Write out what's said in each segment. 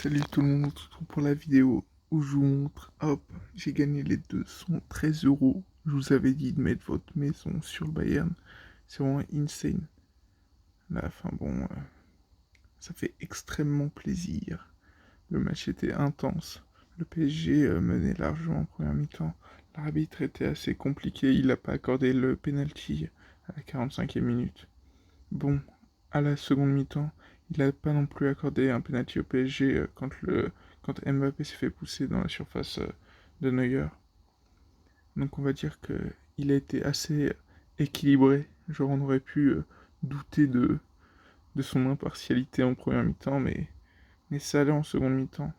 Salut tout le monde, on se retrouve pour la vidéo où je vous montre, hop, j'ai gagné les 213 euros. Je vous avais dit de mettre votre maison sur le Bayern, c'est vraiment insane. Là, enfin bon, ça fait extrêmement plaisir. Le match était intense, le PSG menait largement en première mi-temps. L'arbitre était assez compliqué, il n'a pas accordé le penalty à la 45e minute. Bon, à la seconde mi-temps, il n'a pas non plus accordé un penalty au PSG quand Mbappé s'est fait pousser dans la surface de Neuer. Donc on va dire qu'il a été assez équilibré. Genre on aurait pu douter de son impartialité en première mi-temps, mais ça allait en seconde mi-temps.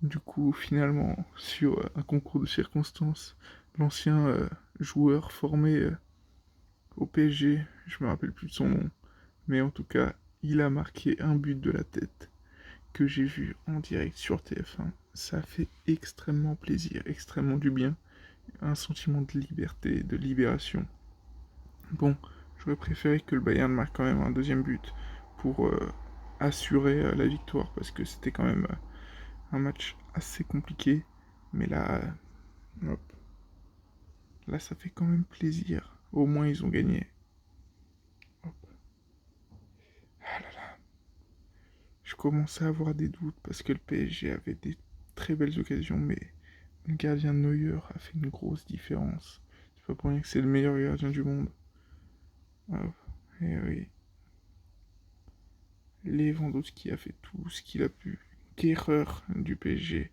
Du coup, finalement, sur un concours de circonstances, l'ancien joueur formé au PSG, je me rappelle plus de son nom, mais en tout cas, il a marqué un but de la tête que j'ai vu en direct sur TF1. Ça fait extrêmement plaisir, extrêmement du bien. Un sentiment de liberté, de libération. Bon, j'aurais préféré que le Bayern marque quand même un deuxième but pour assurer la victoire parce que c'était quand même un match assez compliqué. Mais là, hop, là ça fait quand même plaisir. Au moins ils ont gagné. Hop. Ah là là. Je commençais à avoir des doutes parce que le PSG avait des très belles occasions, mais le gardien Neuer a fait une grosse différence. C'est pas pour rien que c'est le meilleur gardien du monde. Hop. Et oui. Lewandowski a fait tout ce qu'il a pu. Kehrer du PSG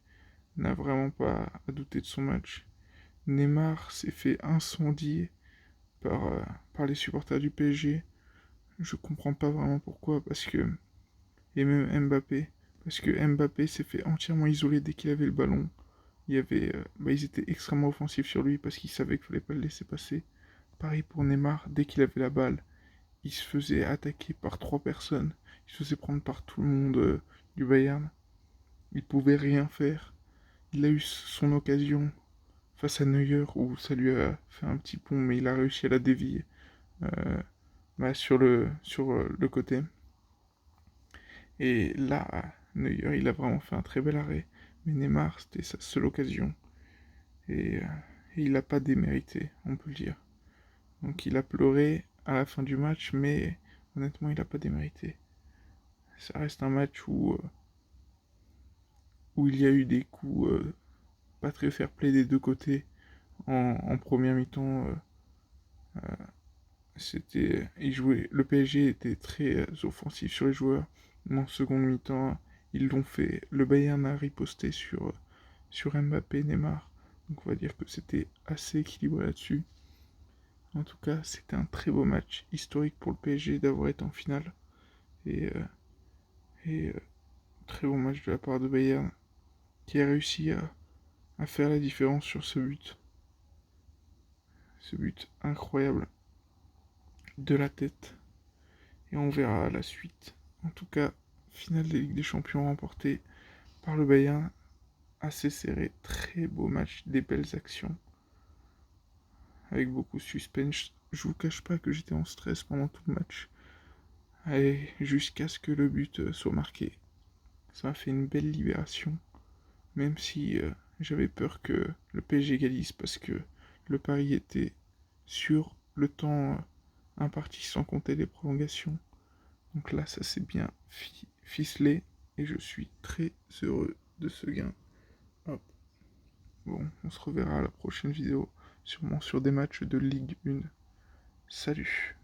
n'a vraiment pas à douter de son match. Neymar s'est fait incendier par les supporters du PSG. Je comprends pas vraiment pourquoi, parce que. Et même Mbappé. Parce que Mbappé s'est fait entièrement isoler dès qu'il avait le ballon. Ils étaient extrêmement offensifs sur lui parce qu'ils savaient qu'il fallait pas le laisser passer. Pareil pour Neymar, dès qu'il avait la balle, il se faisait attaquer par 3 personnes. Il se faisait prendre par tout le monde du Bayern. Il pouvait rien faire. Il a eu son occasion face à Neuer où ça lui a fait un petit pont, mais il a réussi à la dévier sur le côté. Et là, Neuer, il a vraiment fait un très bel arrêt. Mais Neymar, c'était sa seule occasion. Et il n'a pas démérité, on peut le dire. Donc il a pleuré à la fin du match, mais honnêtement, il n'a pas démérité. Ça reste un match où il y a eu des coups pas très fair-play des deux côtés. En première mi-temps, le PSG était très offensif sur les joueurs. Mais en seconde mi-temps, ils l'ont fait. Le Bayern a riposté sur Mbappé et Neymar. Donc on va dire que c'était assez équilibré là-dessus. En tout cas, c'était un très beau match historique pour le PSG d'avoir été en finale. Et, euh, et très bon match de la part de Bayern qui a réussi à faire la différence sur ce but. Ce but incroyable de la tête. Et on verra la suite. En tout cas, finale de Ligue des Champions remportée par le Bayern. Assez serré, très beau match, des belles actions. Avec beaucoup de suspense. Je vous cache pas que j'étais en stress pendant tout le match. Et jusqu'à ce que le but soit marqué. Ça m'a fait une belle libération. Même si j'avais peur que le PSG égalise parce que le pari était sur le temps imparti sans compter les prolongations. Donc là, ça s'est bien ficelé et je suis très heureux de ce gain. Hop. Bon, on se reverra à la prochaine vidéo, sûrement sur des matchs de Ligue 1. Salut!